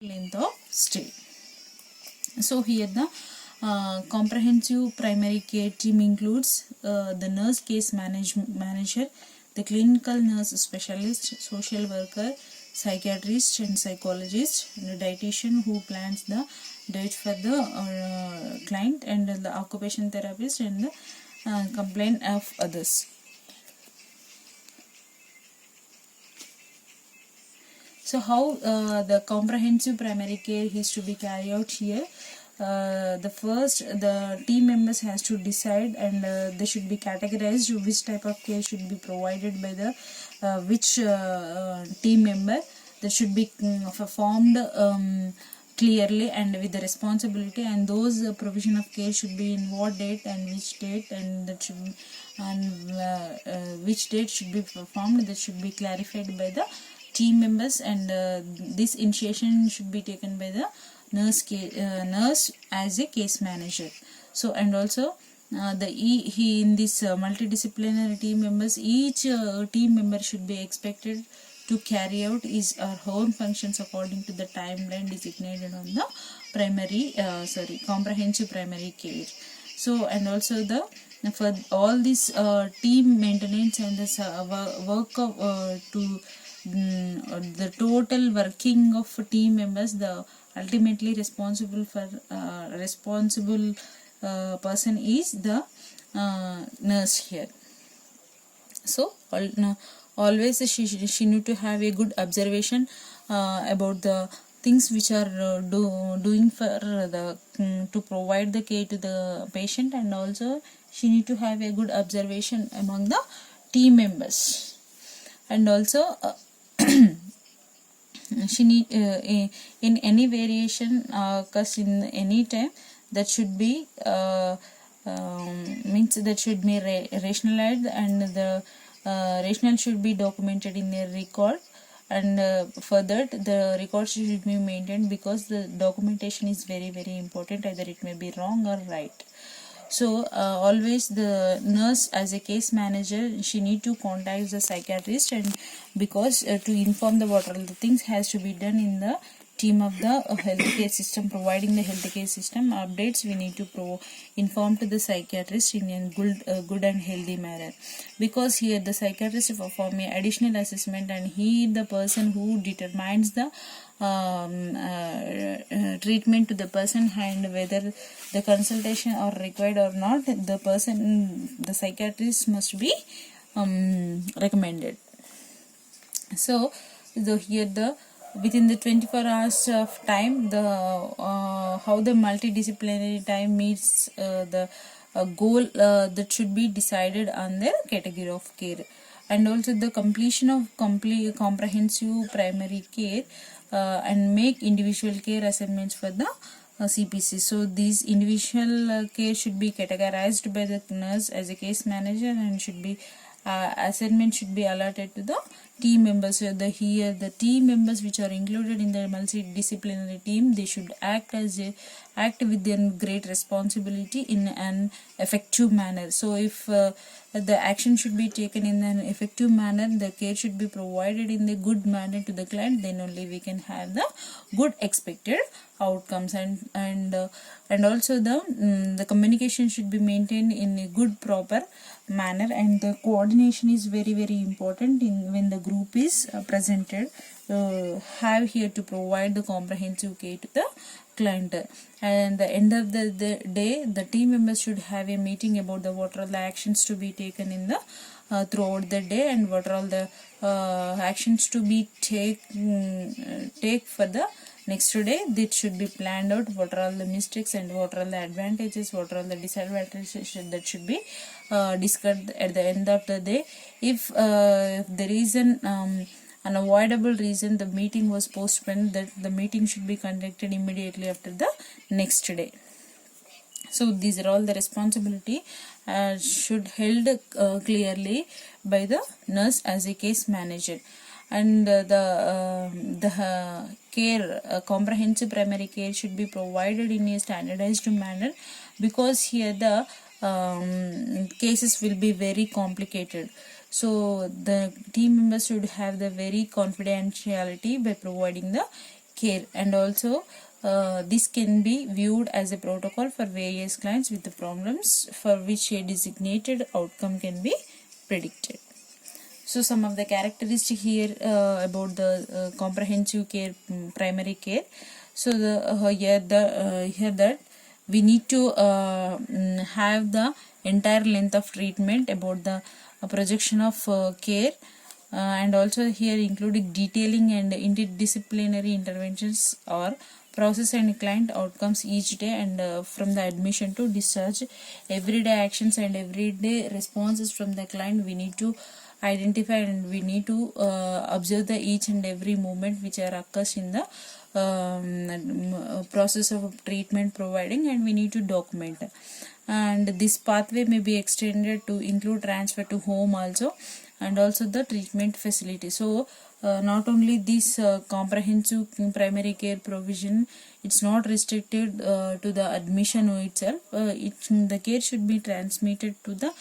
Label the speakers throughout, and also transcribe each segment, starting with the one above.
Speaker 1: length of stay. So here the comprehensive primary care team includes the nurse case manager, the clinical nurse specialist, social worker, psychiatrist and psychologist, and the dietitian who plans the diet for the client, and the occupation therapist, and the complaint of others. So how the comprehensive primary care is to be carried out here? The team members has to decide, and they should be categorized which type of care should be provided by the which team member. That should be performed clearly and with the responsibility, and those provision of care should be in what date and which date, and that should be, and which date should be performed, that should be clarified by the team members, and this initiation should be taken by the nurse as a case manager. So, and also in this multidisciplinary team members, each team member should be expected to carry out his or her own functions according to the timeline designated on the comprehensive primary care. So, and also for all this team maintenance and this work of to the total working of team members, the ultimately responsible person is the nurse here. So always she need to have a good observation about the things which are doing for the to provide the care to the patient, and also she need to have a good observation among the team members, and also she need in any variation occurs in any time, that should be means that should be rationalized, and the rationale should be documented in a record, and for that the records should be maintained, because the documentation is very important, either it may be wrong or right. So always the nurse as a case manager, she need to contact the psychiatrist, and because to inform the what all the things has to be done in the team of the healthcare system, providing the healthcare system updates, we need to inform to the psychiatrist in a good and healthy manner, because here the psychiatrist perform a additional assessment, and he the person who determines the treatment to the person, and whether the consultation are required or not, the psychiatrist must be recommended. So here within the 24 hours of time, the how the multidisciplinary time meets the goal that should be decided on the category of care, and also the completion of comprehensive primary care and make individual care assignments for the CPC. So these individual care should be categorized by the nurse as a case manager, and should be assignment should be allotted to the team members. So here the team members which are included in the multidisciplinary team, they should act with their great responsibility in an effective manner. So if the action should be taken in an effective manner, the care should be provided in the good manner to the client, then only we can have the good expected outcomes, and also the communication should be maintained in a good proper manner, and the coordination is very important when the group is presented. Have here to provide the comprehensive care to the client, and the end of the day, the team members should have a meeting about what are the actions to be taken in the throughout the day, and what are all the actions to be take for the next day. This should be planned out, what are all the mistakes and what are all the advantages, what are all the disadvantages that should be discussed at the end of the day. If there is an unavoidable reason the meeting was postponed, that the meeting should be conducted immediately after the next day. So these are all the responsibility should held clearly by the nurse as a case manager, and the care comprehensive primary care should be provided in a standardized manner, because here the cases will be very complicated. So the team members should have the very confidentiality by providing the care, and also this can be viewed as a protocol for various clients with the problems for which a designated outcome can be predicted. So some of the characteristics here about the comprehensive care, primary care. So here that we need to have the entire length of treatment about the projection of care, and also here including detailing and interdisciplinary interventions or process and client outcomes each day, and from the admission to discharge, everyday actions and everyday responses from the client we need to identify, and we need to observe the each and every movement which are occurs in the process of treatment providing, and we need to document. And this pathway may be extended to include transfer to home also, and also the treatment facility. So not only this comprehensive primary care provision, it's not restricted to the admission itself. The care should be transmitted to the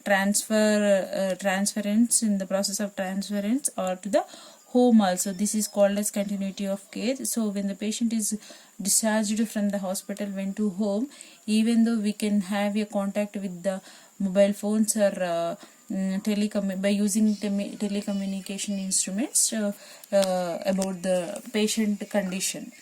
Speaker 1: transference, in the process of transference, or to the home also. This is called as continuity of care. So when the patient is discharged from the hospital, went to home, even though we can have a contact with the mobile phones or by using telecommunication instruments about the patient condition.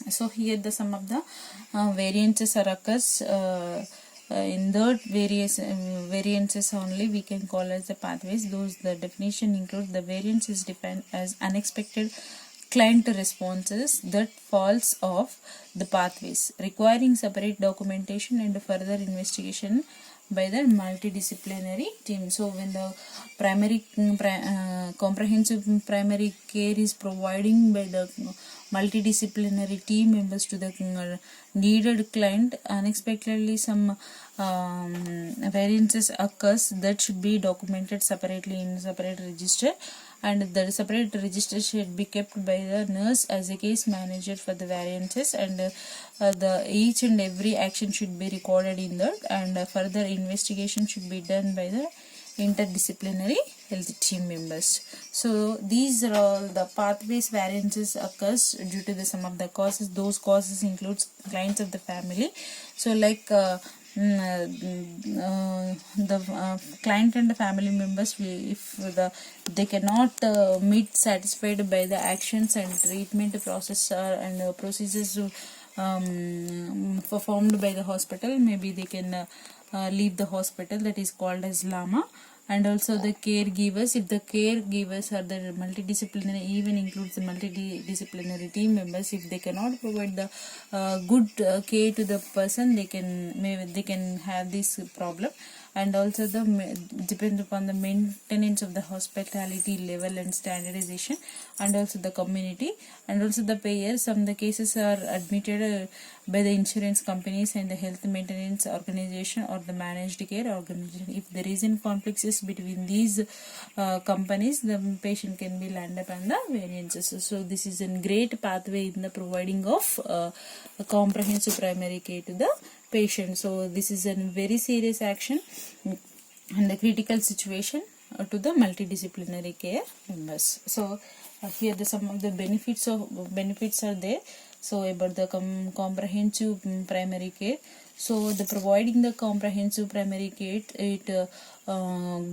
Speaker 1: So here the some of the variances are occurs in that variances only we can call as the pathways. Those the definition include the variance is defined as unexpected client responses that falls off the pathways, requiring separate documentation and further investigation by the multidisciplinary team. So when the comprehensive primary care is providing by the multidisciplinary team members to the needed client, unexpectedly some variances occurs that should be documented separately in separate register, and the separate register should be kept by the nurse as a case manager for the variances, and the each and every action should be recorded in that, and further investigation should be done by the interdisciplinary health team members. So these are all the pathways variances occurs due to the some of the causes. Those causes includes clients of the family. So like the client and the family members, if they cannot meet satisfied by the actions and treatment process and procedures performed by the hospital, maybe they can leave the hospital. That is called as LAMA. And also the caregivers, if the caregivers are the multidisciplinary, even includes the multidisciplinary team members, if they cannot provide the good care to the person, they can have this problem. And also the depend upon the maintenance of the hospitality level and standardization, and also the community, and also the payers. Some of the cases are admitted by the insurance companies and the health maintenance organization or the managed care organization. If there is in conflicts between these companies, the patient can be land upon the variances. So this is a great pathway in the providing of a comprehensive primary care to the patient. So this is a very serious action and the critical situation to the multidisciplinary care members. So here the some of the benefits are there. So about the comprehensive primary care. So the providing the comprehensive primary care, it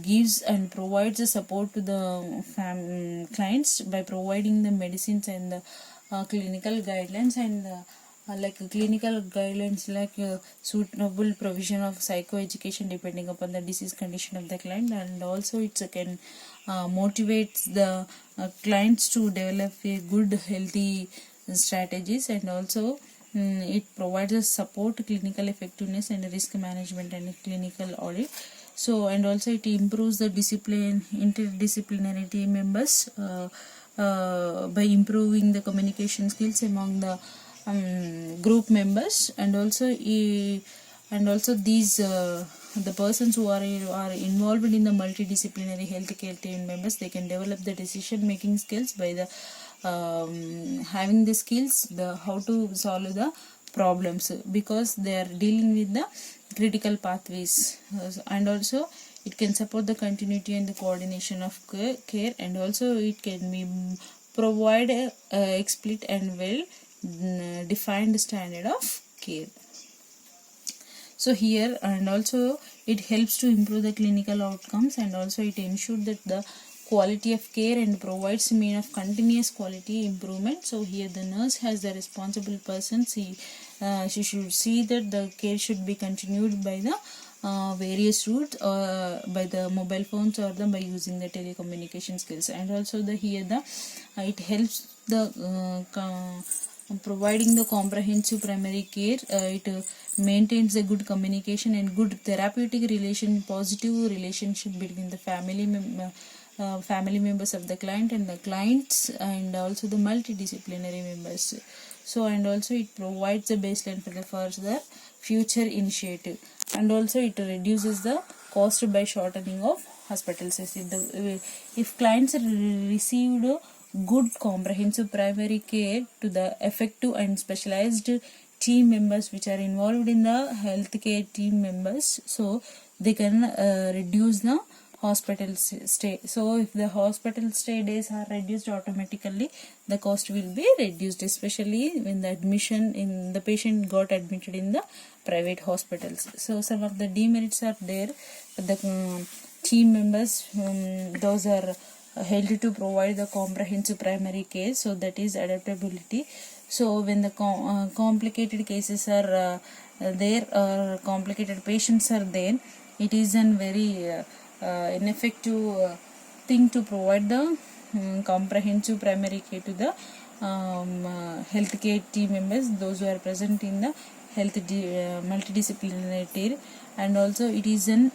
Speaker 1: gives and provides the support to the clients by providing the medicines and the clinical guidelines, and like clinical guidelines like suitable provision of psychoeducation depending upon the disease condition of the client, and also it can motivate the clients to develop a good healthy strategies, and also it provides a support clinical effectiveness and risk management and clinical audit. So and also it improves the interdisciplinary team members by improving the communication skills among the group members, and also these the persons who are involved in the multidisciplinary healthcare team members, they can develop the decision making skills by the having the skills how to solve the problems, because they are dealing with the critical pathways, and also it can support the continuity and the coordination of care, and also it can be provide a explicit and well defined standard of care. So here, and also it helps to improve the clinical outcomes, and also it ensures that the quality of care and provides mean of continuous quality improvement. So here the nurse has the responsible person. She should see that the care should be continued by the various routes, by the mobile phones or by using the telecommunication skills. And also it helps the providing the comprehensive primary care. It maintains a good communication and good therapeutic positive relationship between the family members of the client and the clients, and also the multidisciplinary members. So, and also it provides a baseline for the further future initiative, and also it reduces the cost by shortening of hospitals. If clients received good comprehensive primary care to the effective and specialized team members which are involved in the healthcare team members, so they can reduce the hospital stay. So if the hospital stay days are reduced, automatically the cost will be reduced, especially when the patient got admitted in the private hospitals. So some of the demerits are there. The team members, those are held to provide the comprehensive primary care, so that is adaptability. So when the complicated cases are there, or complicated patients are there, it is a very ineffective thing to provide the comprehensive primary care to the healthcare team members, those who are present in the multidisciplinary care. And also it is an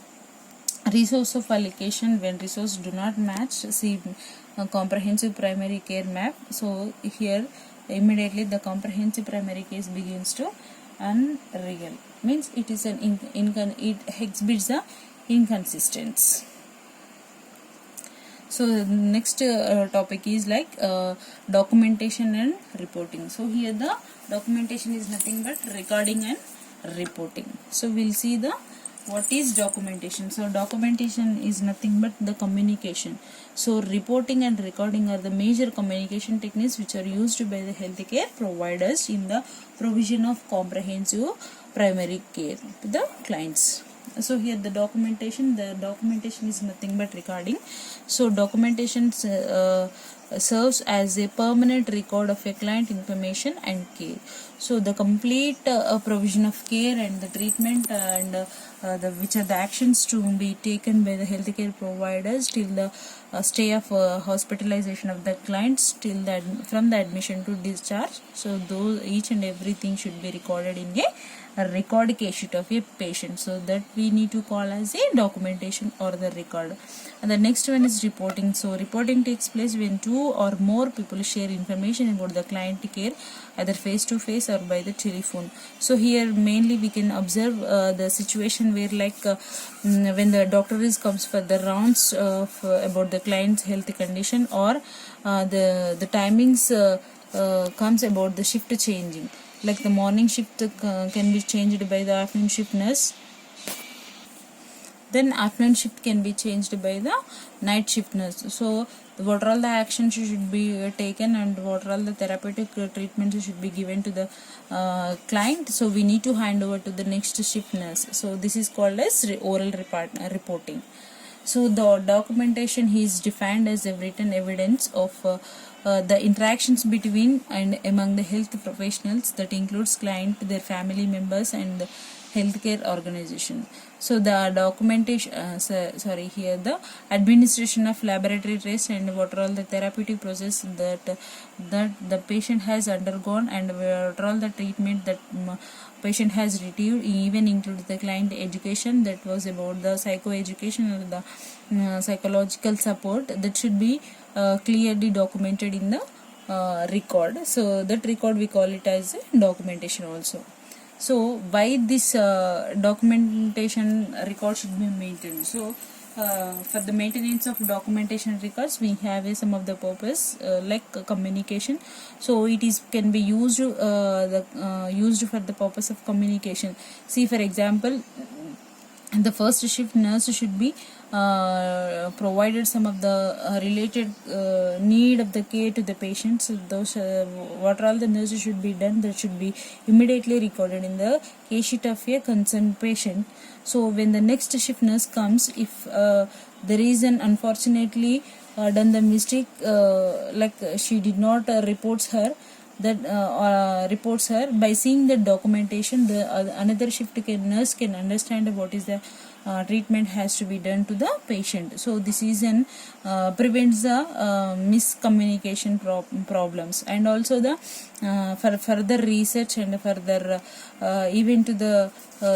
Speaker 1: resource of allocation. When resources do not match, see comprehensive primary care map. So here immediately the comprehensive primary case begins to unreal, means it is an it exhibits the inconsistency. So the next topic is like documentation and reporting. So here the documentation is nothing but recording and reporting. So we'll see the what is documentation. So documentation is nothing but the communication. So reporting and recording are the major communication techniques which are used by the healthcare providers in the provision of comprehensive primary care to the clients. So here the documentation is nothing but recording. So documentation serves as a permanent record of a client information and care. So the complete provision of care and the treatment and which are the actions to be taken by the healthcare providers till the stay of hospitalization of the clients till from the admission to discharge. So those each and everything should be recorded in a record case sheet of a patient. So that we need to call as a documentation or the record. And the next one is reporting. So reporting takes place when two or more people share information about the client care, either face to face or by the telephone. So here mainly we can observe the situation where when the doctor comes for the rounds about the client's health condition, or the timings comes about the shift changing, like the morning shift can be changed by the afternoon shift nurse, then afternoon shift can be changed by the night shift nurse. So what are all the actions should be taken and what are all the therapeutic treatments should be given to the client, so we need to hand over to the next shift nurse. So this is called as oral reporting. So the documentation is defined as a written evidence of the interactions between and among the health professionals, that includes client, their family members and the healthcare organization. So the documentation here the administration of laboratory tests and what are all the therapeutic process that the patient has undergone and what are all the treatment that patient has received, even includes the client education, that was about the psychoeducation or the psychological support, that should be clearly documented in the record. So that record we call it as documentation also. So why this documentation record should be maintained? So for the maintenance of documentation records, we have some of the purpose like communication. So it can be used used for the purpose of communication. See, for example, the first shift nurse should be provided some of the related need of the care to the patients. So those what all the nurses should be done, that should be immediately recorded in the case sheet of a concerned patient. So when the next shift nurse comes, if there is an unfortunately done the mistake, like she did not reports her by seeing the documentation, the another shift nurse can understand what is the treatment has to be done to the patient. So this is an prevents the miscommunication problems, and also the for further research and further even to the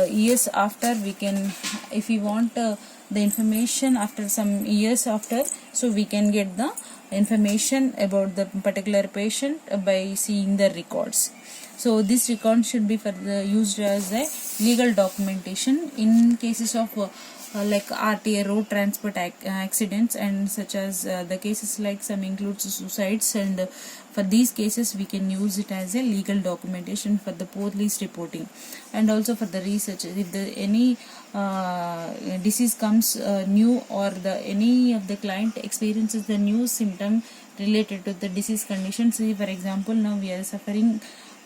Speaker 1: years after, we can, if we want the information after some years after, so we can get the information about the particular patient by seeing the records. So this record should be used as a legal documentation in cases of like RTA, road transport accidents, and such as the cases like some includes suicides, and for these cases we can use it as a legal documentation for the police reporting, and also for the research. If any disease comes new, or any of the client experiences the new symptom related to the disease condition. See, for example, now we are suffering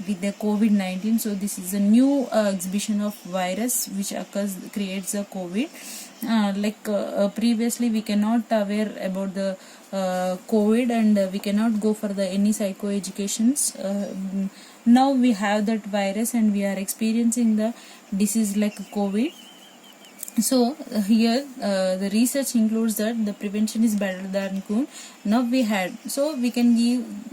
Speaker 1: with the COVID-19. So this is a new exhibition of virus which creates a COVID. Previously we cannot aware about the COVID, and we cannot go for the any psychoeducations. Now we have that virus and we are experiencing the disease like COVID. So here the research includes that the prevention is better than cure. Now we had, so we can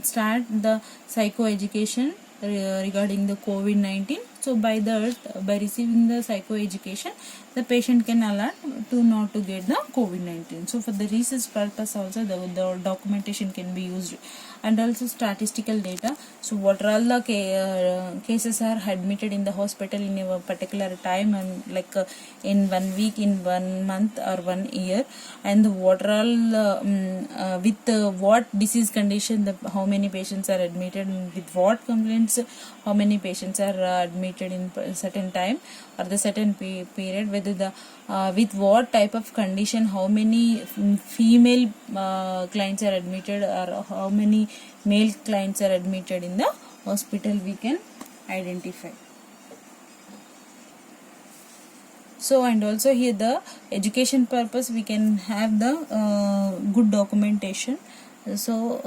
Speaker 1: start the psychoeducation regarding the COVID-19. So by receiving the psychoeducation, the patient can alert to not to get the COVID-19. So for the research purpose also, the documentation can be used, and also statistical data. So what are all the cases are admitted in the hospital in a particular time, and in 1 week, in 1 month, or 1 year, and what are all with what disease condition, how many patients are admitted, and with what complaints, how many patients are admitted in a certain time or the certain period, whether the with what type of condition, how many female clients are admitted, or how many male clients are admitted in the hospital, we can identify. So, and also here the education purpose, we can have the good documentation. So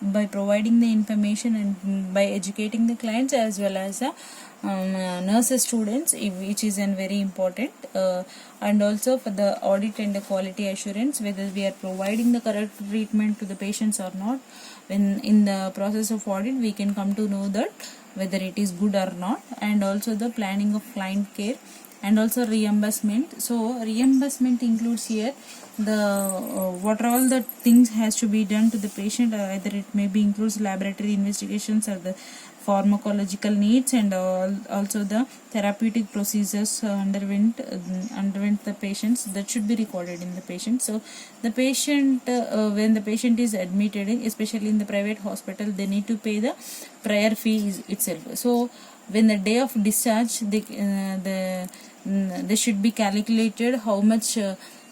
Speaker 1: by providing the information and by educating the clients as well as nurses, students, which is very important, and also for the audit and the quality assurance, whether we are providing the correct treatment to the patients or not. When in the process of audit, we can come to know that whether it is good or not, and also the planning of client care, and also reimbursement. So reimbursement includes here the what are all the things has to be done to the patient, either it may be includes laboratory investigations or the pharmacological needs, and also the therapeutic procedures underwent the patients, that should be recorded in the patient. So the patient when the patient is admitted in, especially in the private hospital, they need to pay the prior fee itself. So when the day of discharge, they should be calculated how much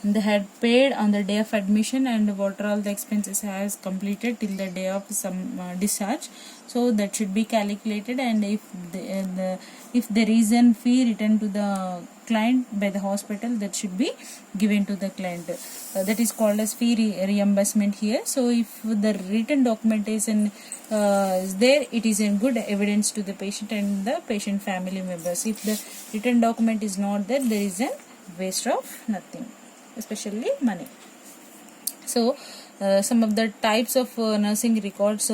Speaker 1: they had paid on the day of admission, and what are all the expenses has completed till the day of some discharge. So that should be calculated, and if there is a fee returned to the client by the hospital, that should be given to the client. That is called as fee reimbursement here. So if the written documentation is there, it is a good evidence to the patient and the patient family members. If the written document is not there, there is a waste of nothing, especially money. So some of the types of nursing records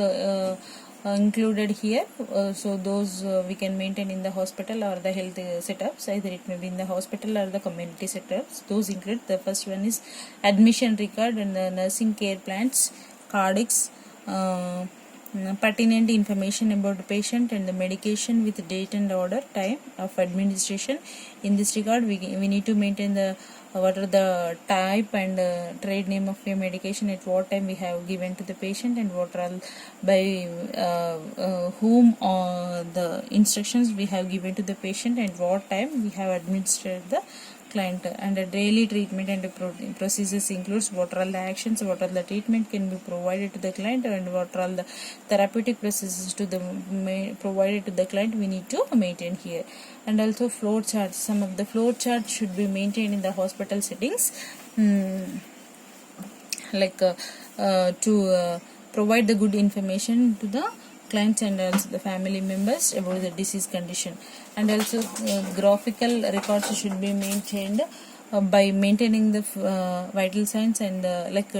Speaker 1: included here. So those we can maintain in the hospital or the health setups, either it may be in the hospital or the community setups. Those include, the first one is admission record and the nursing care plans, cardiacs, pertinent information about the patient and the medication with date and order, time of administration. In this regard, we need to maintain the what are the type and trade name of your medication, at what time we have given to the patient, and what are by whom the instructions we have given to the patient, and what time we have administered the client. And daily treatment and procedures includes what are all the actions, what are the treatment can be provided to the client, and what are all the therapeutic processes to the provided to the client we need to maintain here. And also flow charts. Some of the flow charts should be maintained in the hospital settings, to provide the good information to the clients and also the family members about the disease condition. And also graphical records should be maintained by maintaining the vital signs and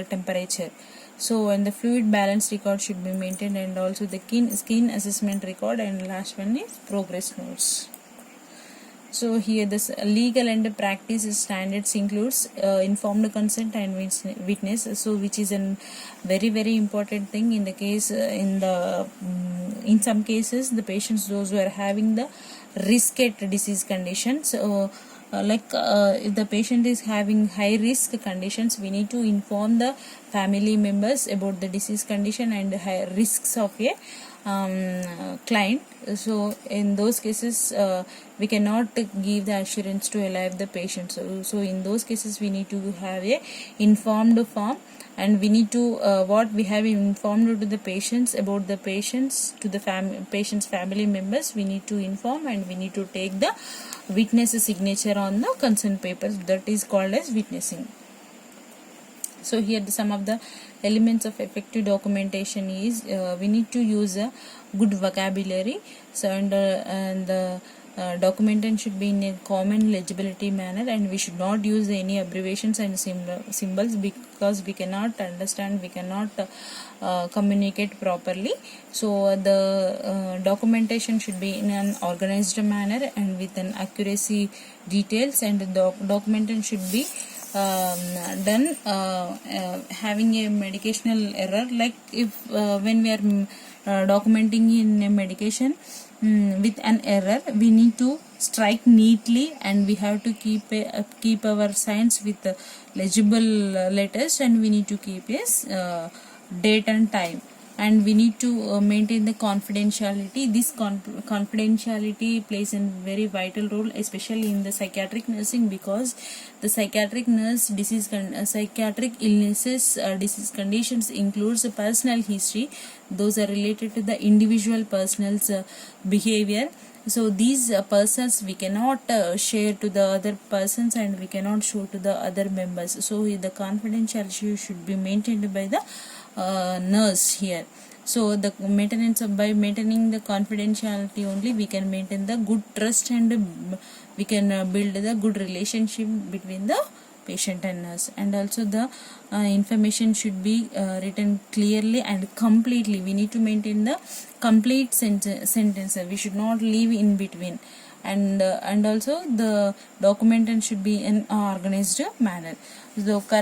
Speaker 1: temperature. So, and the fluid balance record should be maintained, and also the skin assessment record, and last one is progress notes. So here this legal and practice standards includes informed consent and witness, so which is a very important thing in the case in some cases the patients, those who are having the risk at disease conditions, if the patient is having high risk conditions, we need to inform the family members about the disease condition and high risks of a client. So in those cases we cannot give the assurance to alive the patient. So in those cases we need to have a informed form, and we need to what we have informed to the patients about the patients to the patient's family members, we need to inform, and we need to take the witness signature on the consent papers, that is called as witnessing. So here some of the elements of effective documentation is we need to use a good vocabulary. So and the documentation should be in a common legibility manner, and we should not use any abbreviations and symbols, because we cannot understand, we cannot communicate properly. So the documentation should be in an organized manner and with an accuracy details, and the documentation should be done having a medicational error, like if when we are documenting in a medication with an error, we need to strike neatly, and we have to keep our signs with legible letters, and we need to keep a date and time, and we need to maintain the confidentiality. This confidentiality plays a very vital role, especially in the psychiatric nursing, because the psychiatric nurse psychiatric illnesses disease conditions includes a personal history. Those are related to the individual person's behavior. So these persons we cannot share to the other persons, and we cannot show to the other members. So the confidentiality should be maintained by the nurse here. So the maintenance by maintaining the confidentiality only, we can maintain the good trust, and we can build the good relationship between the patient and nurse. And also the information should be written clearly and completely. We need to maintain the complete sentence. We should not leave in between. And also the documentation should be in organized manner. So current